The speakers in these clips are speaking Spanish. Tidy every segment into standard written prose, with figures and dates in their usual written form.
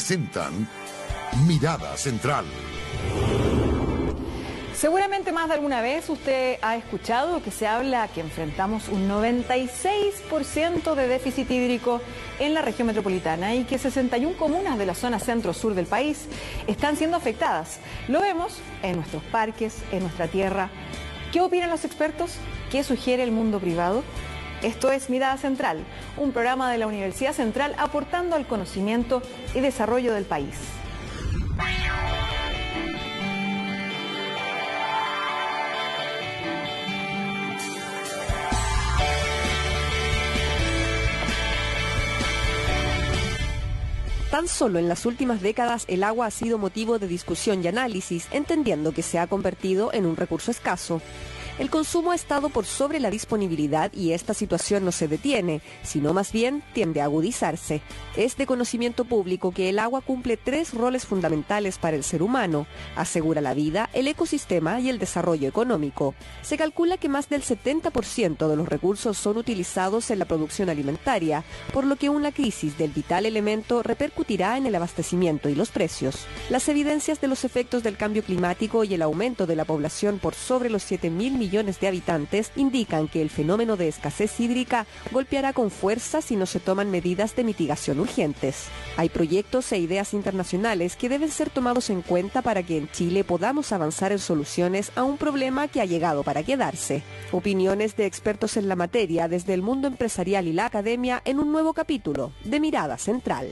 presentan Mirada Central. Seguramente más de alguna vez usted ha escuchado que se habla que enfrentamos un 96% de déficit hídrico en la región metropolitana y que 61 comunas de la zona centro-sur del país están siendo afectadas. Lo vemos en nuestros parques, en nuestra tierra. ¿Qué opinan los expertos? ¿Qué sugiere el mundo privado? Esto es Mirada Central, un programa de la Universidad Central aportando al conocimiento y desarrollo del país. Tan solo en las últimas décadas el agua ha sido motivo de discusión y análisis, entendiendo que se ha convertido en un recurso escaso. El consumo ha estado por sobre la disponibilidad y esta situación no se detiene, sino más bien tiende a agudizarse. Es de conocimiento público que el agua cumple 3 roles fundamentales para el ser humano: asegura la vida, el ecosistema y el desarrollo económico. Se calcula que más del 70% de los recursos son utilizados en la producción alimentaria, por lo que una crisis del vital elemento repercutirá en el abastecimiento y los precios. Las evidencias de los efectos del cambio climático y el aumento de la población por sobre los 7.000 millones de habitantes indican que el fenómeno de escasez hídrica golpeará con fuerza si no se toman medidas de mitigación urgentes. Hay proyectos e ideas internacionales que deben ser tomados en cuenta para que en Chile podamos avanzar en soluciones a un problema que ha llegado para quedarse. Opiniones de expertos en la materia desde el mundo empresarial y la academia en un nuevo capítulo de Mirada Central.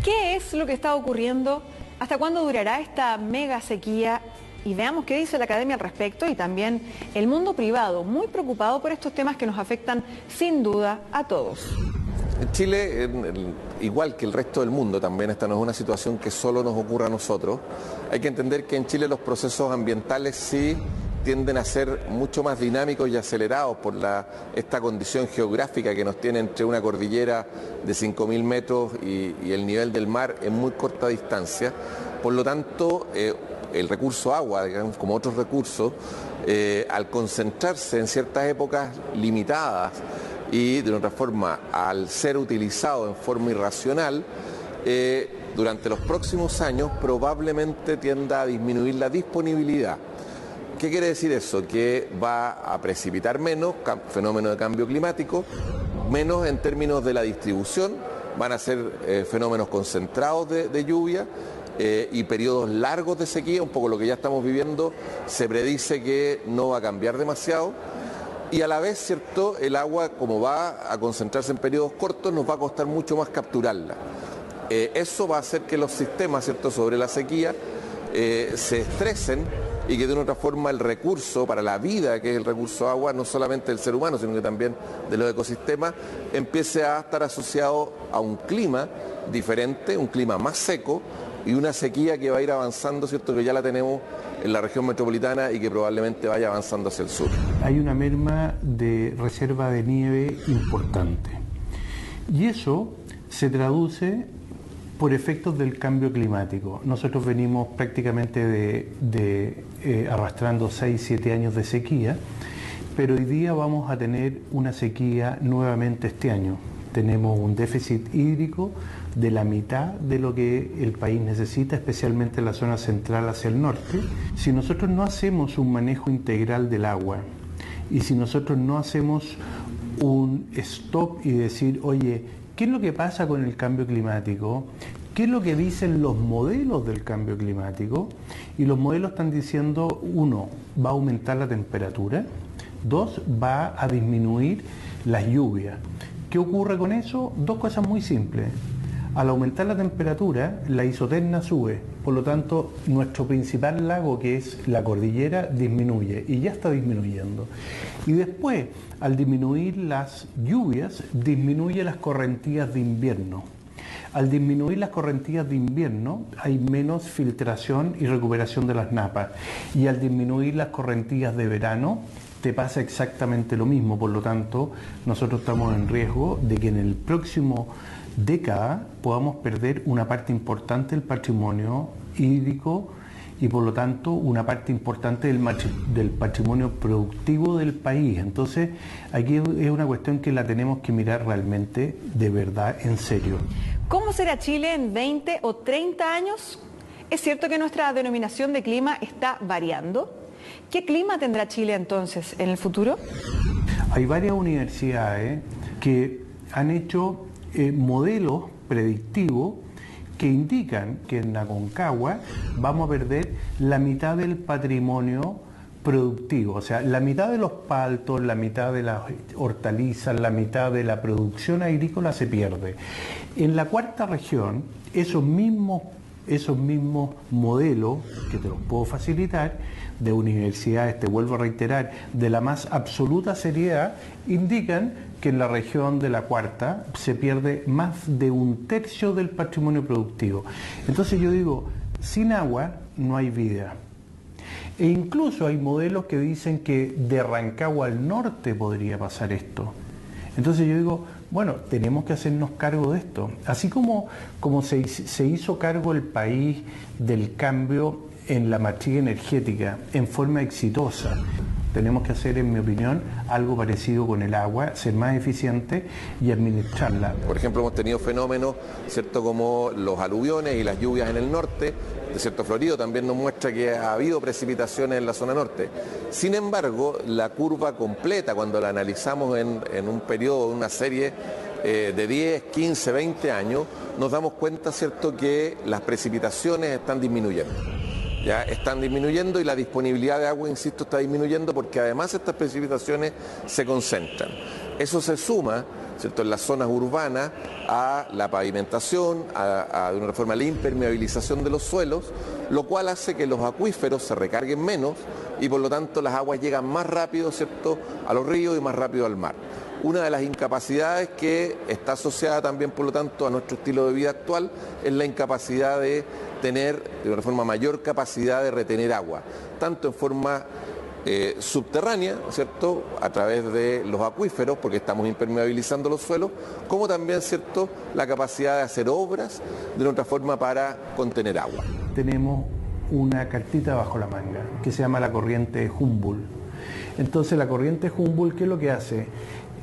¿Qué es lo que está ocurriendo? ¿Hasta cuándo durará esta mega sequía? Y veamos qué dice la academia al respecto y también el mundo privado, muy preocupado por estos temas que nos afectan sin duda a todos. En Chile, igual que el resto del mundo, también esta no es una situación que solo nos ocurra a nosotros. Hay que entender que en Chile los procesos ambientales sí tienden a ser mucho más dinámicos y acelerados por esta condición geográfica que nos tiene entre una cordillera de 5.000 metros y el nivel del mar en muy corta distancia. Por lo tanto, el recurso agua, digamos, como otros recursos, al concentrarse en ciertas épocas limitadas y de otra forma al ser utilizado en forma irracional, durante los próximos años probablemente tienda a disminuir la disponibilidad. ¿Qué quiere decir eso? Que va a precipitar menos, fenómeno de cambio climático, menos en términos de la distribución, van a ser fenómenos concentrados de lluvia, y periodos largos de sequía, un poco lo que ya estamos viviendo. Se predice que no va a cambiar demasiado y a la vez, ¿cierto?, el agua, como va a concentrarse en periodos cortos, nos va a costar mucho más capturarla. Eso va a hacer que los sistemas, ¿cierto?, sobre la sequía se estresen y que de una otra forma el recurso para la vida, que es el recurso agua, no solamente del ser humano, sino que también de los ecosistemas, empiece a estar asociado a un clima diferente, un clima más seco, y una sequía que va a ir avanzando, ¿cierto?, que ya la tenemos en la región metropolitana y que probablemente vaya avanzando hacia el sur. Hay una merma de reserva de nieve importante y eso se traduce por efectos del cambio climático. Nosotros venimos prácticamente arrastrando 6-7 años de sequía, pero hoy día vamos a tener una sequía nuevamente este año. Tenemos un déficit hídrico de la mitad de lo que el país necesita, especialmente en la zona central hacia el norte. Si nosotros no hacemos un manejo integral del agua y si nosotros no hacemos un stop y decir, oye, ¿qué es lo que pasa con el cambio climático? ¿Qué es lo que dicen los modelos del cambio climático? Y los modelos están diciendo, 1, va a aumentar la temperatura, 2, va a disminuir las lluvias. ¿Qué ocurre con eso? 2 cosas muy simples. Al aumentar la temperatura, la isoterna sube, por lo tanto, nuestro principal lago, que es la cordillera, disminuye y ya está disminuyendo. Y después, al disminuir las lluvias, disminuye las correntías de invierno. Al disminuir las correntías de invierno, hay menos filtración y recuperación de las napas. Y al disminuir las correntías de verano, te pasa exactamente lo mismo. Por lo tanto, nosotros estamos en riesgo de que en el próximo década podamos perder una parte importante del patrimonio hídrico y por lo tanto una parte importante del patrimonio productivo del país. Entonces aquí es una cuestión que la tenemos que mirar realmente de verdad en serio. ¿Cómo cómo será Chile en 20 o 30 años? ¿Es cierto que nuestra denominación de clima está variando? ¿Qué clima tendrá Chile entonces en el futuro? Hay varias universidades que han hecho modelos predictivos que indican que en Aconcagua vamos a perder la mitad del patrimonio productivo, o sea, la mitad de los paltos, la mitad de las hortalizas, la mitad de la producción agrícola se pierde. En la cuarta región, esos mismos modelos, que te los puedo facilitar, de universidades, te vuelvo a reiterar, de la más absoluta seriedad, indican que en la región de la cuarta se pierde más de 1/3 del patrimonio productivo. Entonces yo digo, sin agua no hay vida. E incluso hay modelos que dicen que de Rancagua al norte podría pasar esto. Entonces yo digo, bueno, tenemos que hacernos cargo de esto. Así como se hizo cargo el país del cambio en la matriz energética en forma exitosa, tenemos que hacer, en mi opinión, algo parecido con el agua, ser más eficiente y administrarla. Por ejemplo, hemos tenido fenómenos, ¿cierto?, como los aluviones y las lluvias en el norte. Desierto Florido también nos muestra que ha habido precipitaciones en la zona norte. Sin embargo, la curva completa, cuando la analizamos en un periodo, una serie de 10, 15, 20 años, nos damos cuenta, ¿cierto?, que las precipitaciones están disminuyendo. Ya están disminuyendo y la disponibilidad de agua, insisto, está disminuyendo porque además estas precipitaciones se concentran. Eso se suma, ¿cierto?, en las zonas urbanas a la pavimentación, de una forma la impermeabilización de los suelos, lo cual hace que los acuíferos se recarguen menos y por lo tanto las aguas llegan más rápido, ¿cierto?, a los ríos y más rápido al mar. Una de las incapacidades que está asociada también, por lo tanto, a nuestro estilo de vida actual es la incapacidad de tener de una forma mayor capacidad de retener agua, tanto en forma subterránea, ¿cierto?, a través de los acuíferos, porque estamos impermeabilizando los suelos, como también, ¿cierto?, la capacidad de hacer obras de otra forma para contener agua. Tenemos una cartita bajo la manga que se llama la corriente Humboldt. Entonces la corriente Humboldt, ¿qué es lo que hace?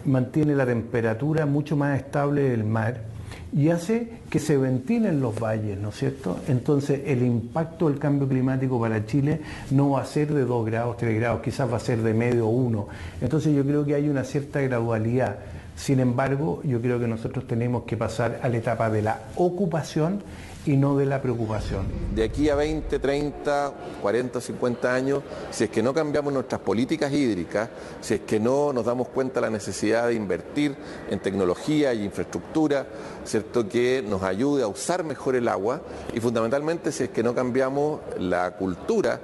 Mantiene la temperatura mucho más estable del mar y hace que se ventilen los valles, ¿no es cierto? Entonces el impacto del cambio climático para Chile no va a ser de 2 grados, 3 grados, quizás va a ser de medio o 1. Entonces yo creo que hay una cierta gradualidad. Sin embargo, yo creo que nosotros tenemos que pasar a la etapa de la ocupación y no de la preocupación. De aquí a 20, 30, 40, 50 años, si es que no cambiamos nuestras políticas hídricas, si es que no nos damos cuenta de la necesidad de invertir en tecnología y infraestructura, ¿cierto?, que nos ayude a usar mejor el agua y fundamentalmente si es que no cambiamos la cultura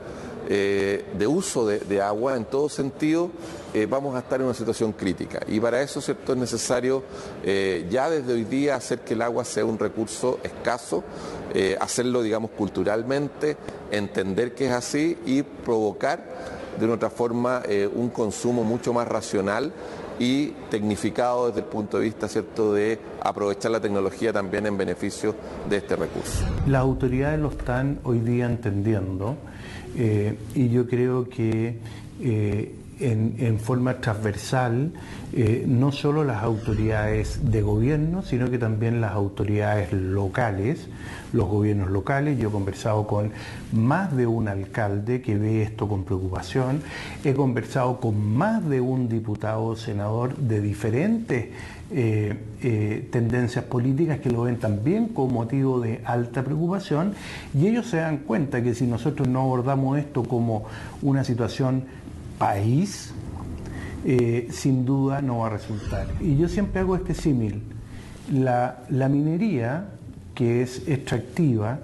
de uso de agua en todo sentido, vamos a estar en una situación crítica. Y para eso, ¿cierto?, es necesario ya desde hoy día hacer que el agua sea un recurso escaso, hacerlo, digamos, culturalmente, entender que es así y provocar de una otra forma un consumo mucho más racional y tecnificado desde el punto de vista, ¿cierto?, de aprovechar la tecnología también en beneficio de este recurso. Las autoridades lo están hoy día entendiendo y yo creo que en forma transversal, no solo las autoridades de gobierno, sino que también las autoridades locales, los gobiernos locales. Yo he conversado con más de un alcalde que ve esto con preocupación, he conversado con más de un diputado o senador de diferentes tendencias políticas que lo ven también como motivo de alta preocupación, y ellos se dan cuenta que si nosotros no abordamos esto como una situación país, sin duda no va a resultar. Y yo siempre hago este símil: la minería, que es extractiva,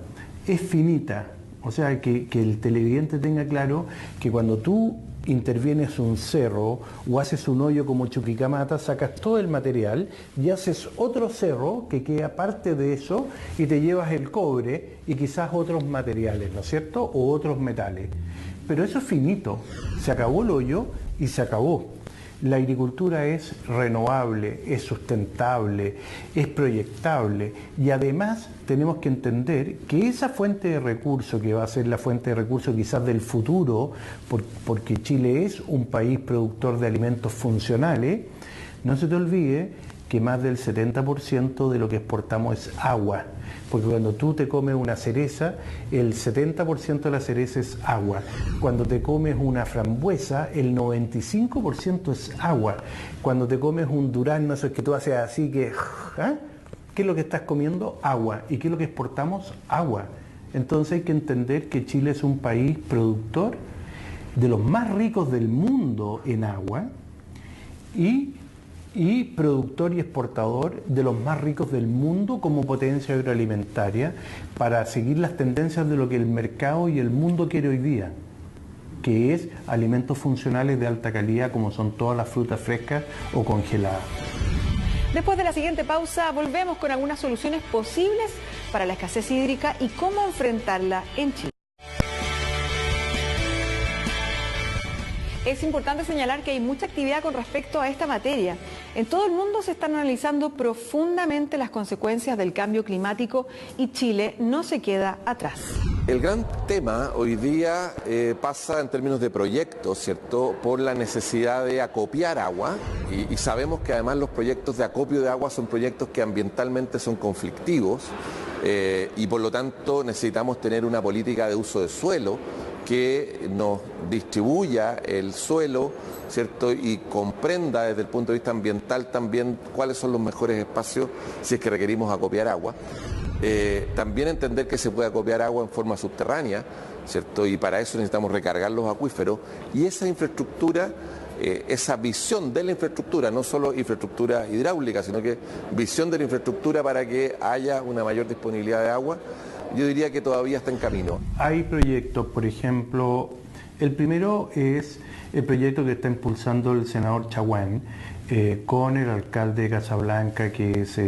es finita. O sea, que el televidente tenga claro que cuando tú intervienes un cerro o haces un hoyo como Chuquicamata, sacas todo el material y haces otro cerro que queda parte de eso y te llevas el cobre y quizás otros materiales, ¿no es cierto?, o otros metales. Pero eso es finito, se acabó el hoyo y se acabó. La agricultura es renovable, es sustentable, es proyectable, y además tenemos que entender que esa fuente de recursos, que va a ser la fuente de recursos quizás del futuro, porque Chile es un país productor de alimentos funcionales, no se te olvide que más del 70% de lo que exportamos es agua, porque cuando tú te comes una cereza, el 70% de la cereza es agua. Cuando te comes una frambuesa, el 95% es agua. Cuando te comes un durazno, eso es que tú haces así que... ¿Qué es lo que estás comiendo? Agua. ¿Y qué es lo que exportamos? Agua. Entonces hay que entender que Chile es un país productor de los más ricos del mundo en agua y productor y exportador de los más ricos del mundo como potencia agroalimentaria para seguir las tendencias de lo que el mercado y el mundo quiere hoy día, que es alimentos funcionales de alta calidad como son todas las frutas frescas o congeladas. Después de la siguiente pausa volvemos con algunas soluciones posibles para la escasez hídrica y cómo enfrentarla en Chile. Es importante señalar que hay mucha actividad con respecto a esta materia. En todo el mundo se están analizando profundamente las consecuencias del cambio climático y Chile no se queda atrás. El gran tema hoy día pasa en términos de proyectos, ¿cierto?, por la necesidad de acopiar agua y sabemos que además los proyectos de acopio de agua son proyectos que ambientalmente son conflictivos y por lo tanto necesitamos tener una política de uso de suelo que nos distribuya el suelo, ¿cierto?, y comprenda desde el punto de vista ambiental también cuáles son los mejores espacios si es que requerimos acopiar agua. También entender que se puede acopiar agua en forma subterránea, ¿cierto?, y para eso necesitamos recargar los acuíferos y esa infraestructura, esa visión de la infraestructura, no solo infraestructura hidráulica, sino que visión de la infraestructura para que haya una mayor disponibilidad de agua, yo diría que todavía está en camino. Hay proyectos, por ejemplo, el primero es el proyecto que está impulsando el senador Chaguán con el alcalde de Casablanca, que es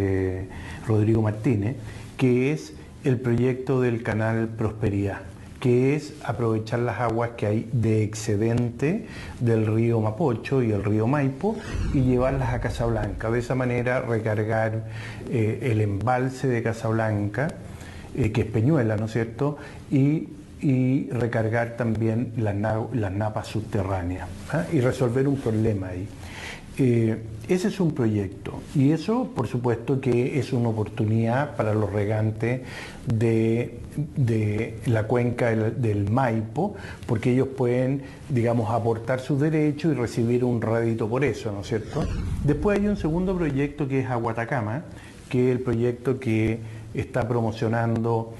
Rodrigo Martínez, que es el proyecto del canal Prosperidad, que es aprovechar las aguas que hay de excedente del río Mapocho y el río Maipo y llevarlas a Casablanca. De esa manera recargar el embalse de Casablanca, que es Peñuela, ¿no es cierto?, y recargar también las napas subterráneas y resolver un problema ahí. Ese es un proyecto y eso por supuesto que es una oportunidad para los regantes de la cuenca del Maipo, porque ellos pueden, digamos, aportar sus derechos y recibir un rédito por eso, ¿no es cierto? Después hay un segundo proyecto que es Aguatacama, que es el proyecto que está promocionando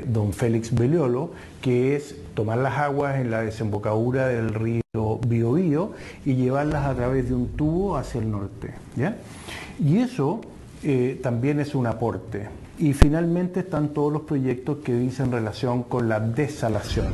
don Félix Belliolo, que es tomar las aguas en la desembocadura del río Biobío y llevarlas a través de un tubo hacia el norte, ¿ya? Y eso también es un aporte. Y finalmente están todos los proyectos que dicen relación con la desalación.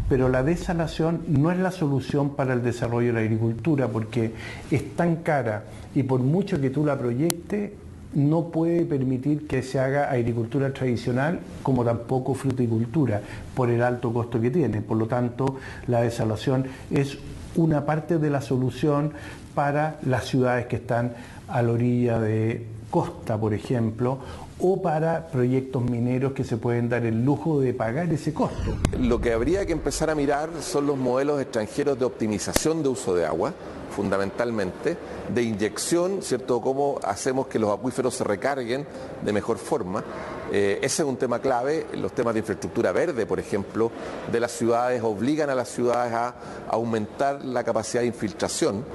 Pero la desalación no es la solución para el desarrollo de la agricultura, porque es tan cara y por mucho que tú la proyectes, no puede permitir que se haga agricultura tradicional como tampoco fruticultura por el alto costo que tiene. Por lo tanto, la desalación es una parte de la solución para las ciudades que están a la orilla de costa, por ejemplo, o para proyectos mineros que se pueden dar el lujo de pagar ese costo. Lo que habría que empezar a mirar son los modelos extranjeros de optimización de uso de agua, fundamentalmente, de inyección, ¿cierto?, cómo hacemos que los acuíferos se recarguen de mejor forma. Ese es un tema clave. Los temas de infraestructura verde, por ejemplo, de las ciudades, obligan a las ciudades a aumentar la capacidad de infiltración.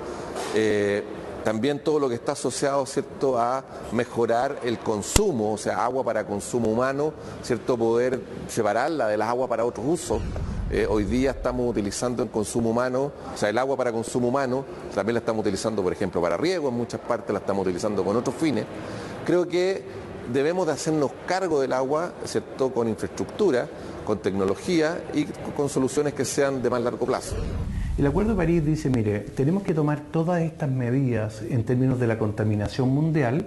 También todo lo que está asociado, ¿cierto?, a mejorar el consumo, o sea, agua para consumo humano, ¿cierto?, poder separarla de las aguas para otros usos. Hoy día estamos utilizando en consumo humano, o sea, el agua para consumo humano, también la estamos utilizando, por ejemplo, para riego, en muchas partes la estamos utilizando con otros fines. Creo que debemos de hacernos cargo del agua, ¿cierto?, con infraestructura, con tecnología y con soluciones que sean de más largo plazo. El Acuerdo de París dice, mire, tenemos que tomar todas estas medidas en términos de la contaminación mundial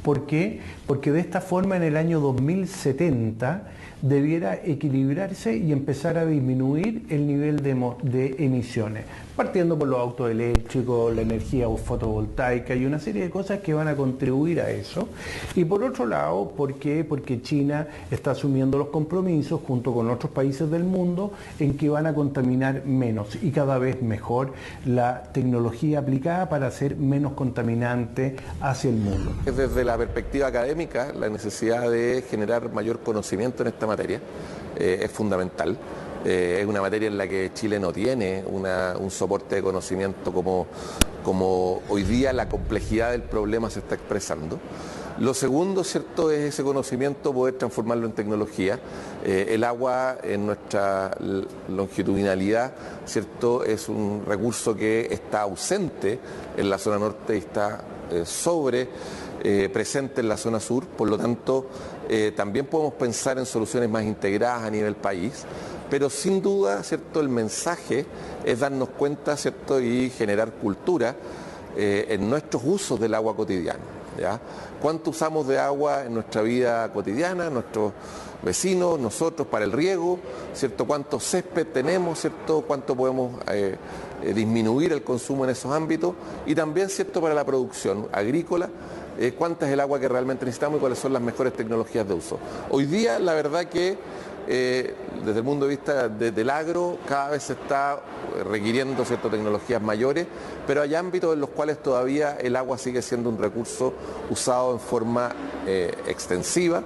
¿Por qué? Porque de esta forma en el año 2070 debiera equilibrarse y empezar a disminuir el nivel de emisiones, partiendo por los autos eléctricos, la energía fotovoltaica y una serie de cosas que van a contribuir a eso. Y por otro lado, ¿por qué? Porque China está asumiendo los compromisos junto con otros países del mundo en que van a contaminar menos y cada vez mejor la tecnología aplicada para ser menos contaminante hacia el mundo. Desde la perspectiva académica, la necesidad de generar mayor conocimiento en esta materia es fundamental. Es una materia en la que Chile no tiene un soporte de conocimiento como hoy día la complejidad del problema se está expresando. Lo segundo, ¿cierto?, es ese conocimiento, poder transformarlo en tecnología. El agua en nuestra longitudinalidad, ¿cierto?, es un recurso que está ausente en la zona norte y está presente en la zona sur. Por lo tanto, también podemos pensar en soluciones más integradas a nivel país. Pero sin duda, ¿cierto?, el mensaje es darnos cuenta, ¿cierto?, y generar cultura en nuestros usos del agua cotidiana, ¿ya? ¿Cuánto usamos de agua en nuestra vida cotidiana, nuestros vecinos, nosotros para el riego, ¿cierto? ¿Cuánto césped tenemos, ¿cierto? ¿Cuánto podemos disminuir el consumo en esos ámbitos? Y también, ¿cierto?, para la producción agrícola, cuánta es el agua que realmente necesitamos y cuáles son las mejores tecnologías de uso. Hoy día, la verdad que desde el punto de vista del agro, cada vez se está requiriendo ciertas tecnologías mayores, pero hay ámbitos en los cuales todavía el agua sigue siendo un recurso usado en forma extensiva,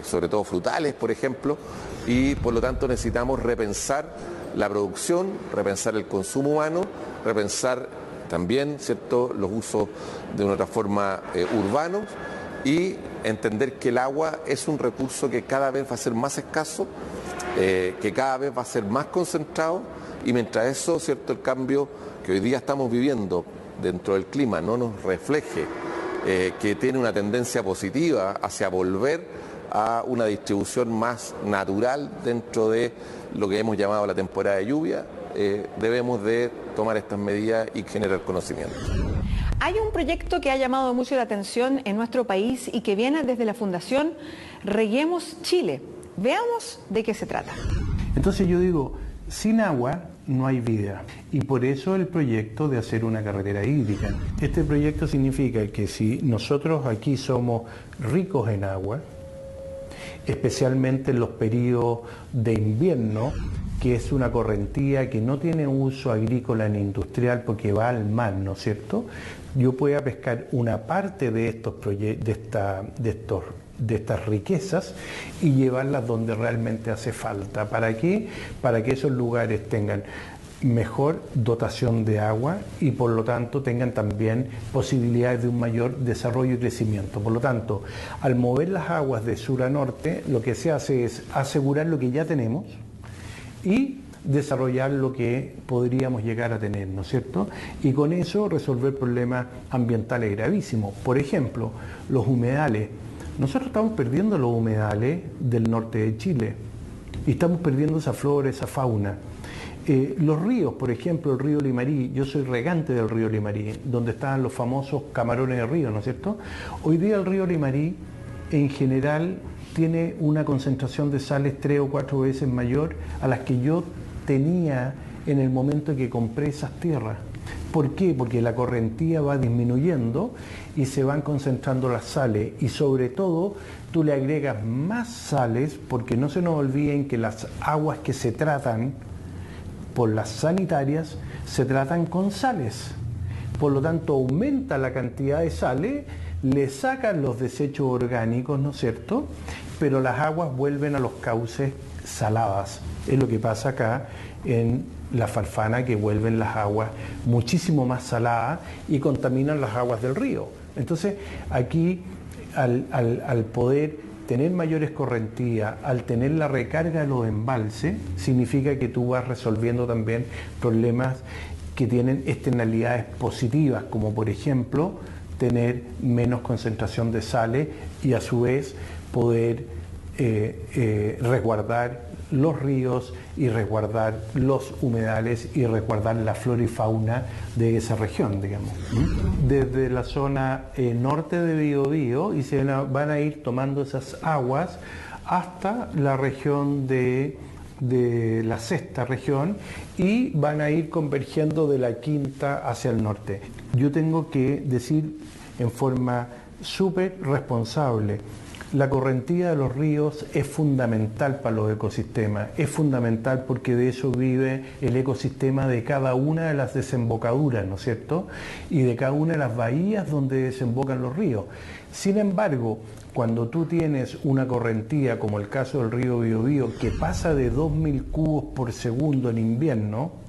sobre todo frutales, por ejemplo, y por lo tanto necesitamos repensar la producción, repensar el consumo humano, repensar también, ¿cierto?, los usos de una otra forma urbanos, y entender que el agua es un recurso que cada vez va a ser más escaso, que cada vez va a ser más concentrado, y mientras eso, ¿cierto?, el cambio que hoy día estamos viviendo dentro del clima no nos refleje que tiene una tendencia positiva hacia volver a una distribución más natural dentro de lo que hemos llamado la temporada de lluvia, debemos de tomar estas medidas y generar conocimiento. Hay un proyecto que ha llamado mucho la atención en nuestro país y que viene desde la Fundación Reguemos Chile. Veamos de qué se trata. Entonces yo digo, sin agua no hay vida, y por eso el proyecto de hacer una carretera hídrica. Este proyecto significa que si nosotros aquí somos ricos en agua, especialmente en los periodos de invierno, que es una correntía que no tiene uso agrícola ni industrial porque va al mar, ¿no es cierto? Yo pueda pescar una parte de estas riquezas y llevarlas donde realmente hace falta. ¿Para qué? Para que esos lugares tengan mejor dotación de agua y por lo tanto tengan también posibilidades de un mayor desarrollo y crecimiento. Por lo tanto, al mover las aguas de sur a norte, lo que se hace es asegurar lo que ya tenemos y desarrollar lo que podríamos llegar a tener, ¿no es cierto? Y con eso resolver problemas ambientales gravísimos. Por ejemplo, los humedales. Nosotros estamos perdiendo los humedales del norte de Chile y estamos perdiendo esa flora, esa fauna. Los ríos, por ejemplo, el río Limarí, yo soy regante del río Limarí, donde estaban los famosos camarones de río, ¿no es cierto? Hoy día el río Limarí, en general, tiene una concentración de sales 3 o 4 veces mayor a las que yo tenía en el momento que compré esas tierras. ¿Por qué? Porque la correntía va disminuyendo y se van concentrando las sales, y sobre todo tú le agregas más sales, porque no se nos olviden que las aguas que se tratan por las sanitarias se tratan con sales. Por lo tanto, aumenta la cantidad de sales, le sacan los desechos orgánicos, ¿no es cierto? Pero las aguas vuelven a los cauces saladas. Es lo que pasa acá en la Farfana, que vuelven las aguas muchísimo más saladas y contaminan las aguas del río. Entonces, aquí, al poder tener mayores correntías, al tener la recarga de los embalses, significa que tú vas resolviendo también problemas que tienen externalidades positivas, como por ejemplo tener menos concentración de sales y a su vez poder resguardar los ríos y resguardar los humedales y resguardar la flora y fauna de esa región, digamos. Desde la zona norte de Biobío y se van a ir tomando esas aguas hasta la región de la sexta región y van a ir convergiendo de la quinta hacia el norte. Yo tengo que decir en forma súper responsable, la correntía de los ríos es fundamental para los ecosistemas, es fundamental porque de eso vive el ecosistema de cada una de las desembocaduras, ¿no es cierto? Y de cada una de las bahías donde desembocan los ríos. Sin embargo, cuando tú tienes una correntía, como el caso del río Biobío, que pasa de 2.000 cubos por segundo en invierno,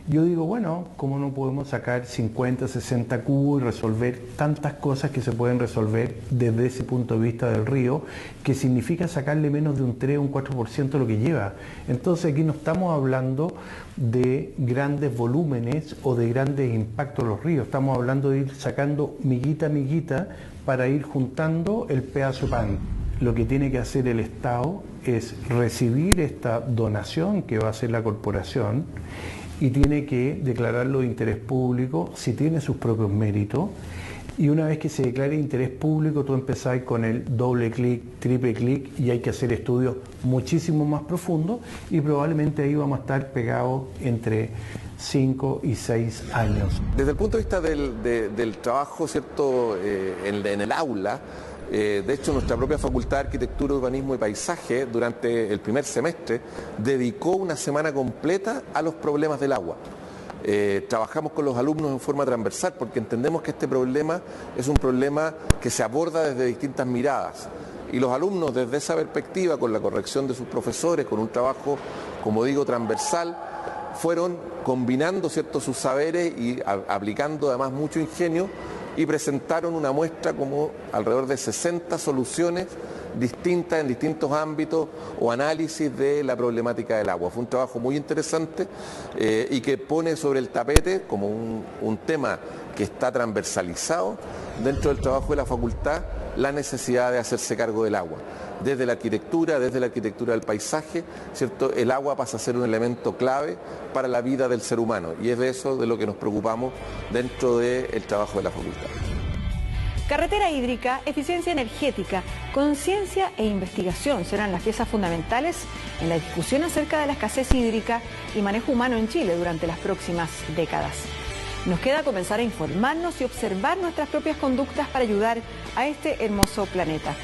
yo digo, bueno, ¿cómo no podemos sacar 50, 60 cubos y resolver tantas cosas que se pueden resolver desde ese punto de vista del río, que significa sacarle menos de un 3 o un 4% de lo que lleva? Entonces aquí no estamos hablando de grandes volúmenes o de grandes impactos en los ríos, estamos hablando de ir sacando miguita a miguita para ir juntando el pedazo de pan. Lo que tiene que hacer el Estado es recibir esta donación que va a hacer la corporación y tiene que declararlo de interés público si tiene sus propios méritos. Y una vez que se declare de interés público, tú empezás con el doble clic, triple clic y hay que hacer estudios muchísimo más profundos y probablemente ahí vamos a estar pegados entre 5 y 6 años. Desde el punto de vista del trabajo, ¿cierto?, en el aula, de hecho nuestra propia Facultad de Arquitectura, Urbanismo y Paisaje durante el primer semestre dedicó una semana completa a los problemas del agua. Trabajamos con los alumnos en forma transversal porque entendemos que este problema es un problema que se aborda desde distintas miradas y los alumnos desde esa perspectiva, con la corrección de sus profesores, con un trabajo, como digo, transversal, fueron combinando, ¿cierto?, sus saberes y aplicando además mucho ingenio y presentaron una muestra como alrededor de 60 soluciones distintas en distintos ámbitos o análisis de la problemática del agua. Fue un trabajo muy interesante y que pone sobre el tapete como un tema que está transversalizado dentro del trabajo de la facultad la necesidad de hacerse cargo del agua. Desde la arquitectura del paisaje, ¿cierto?, el agua pasa a ser un elemento clave para la vida del ser humano y es de eso de lo que nos preocupamos dentro del trabajo de la facultad. Carretera hídrica, eficiencia energética, conciencia e investigación serán las piezas fundamentales en la discusión acerca de la escasez hídrica y manejo humano en Chile durante las próximas décadas. Nos queda comenzar a informarnos y observar nuestras propias conductas para ayudar a este hermoso planeta.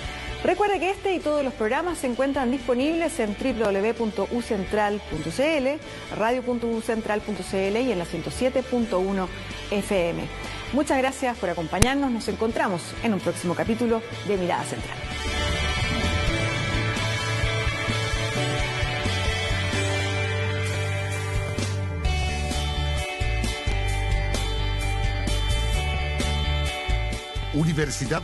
Recuerde que este y todos los programas se encuentran disponibles en www.ucentral.cl, radio.ucentral.cl y en la 107.1 FM. Muchas gracias por acompañarnos. Nos encontramos en un próximo capítulo de Mirada Central. Universidad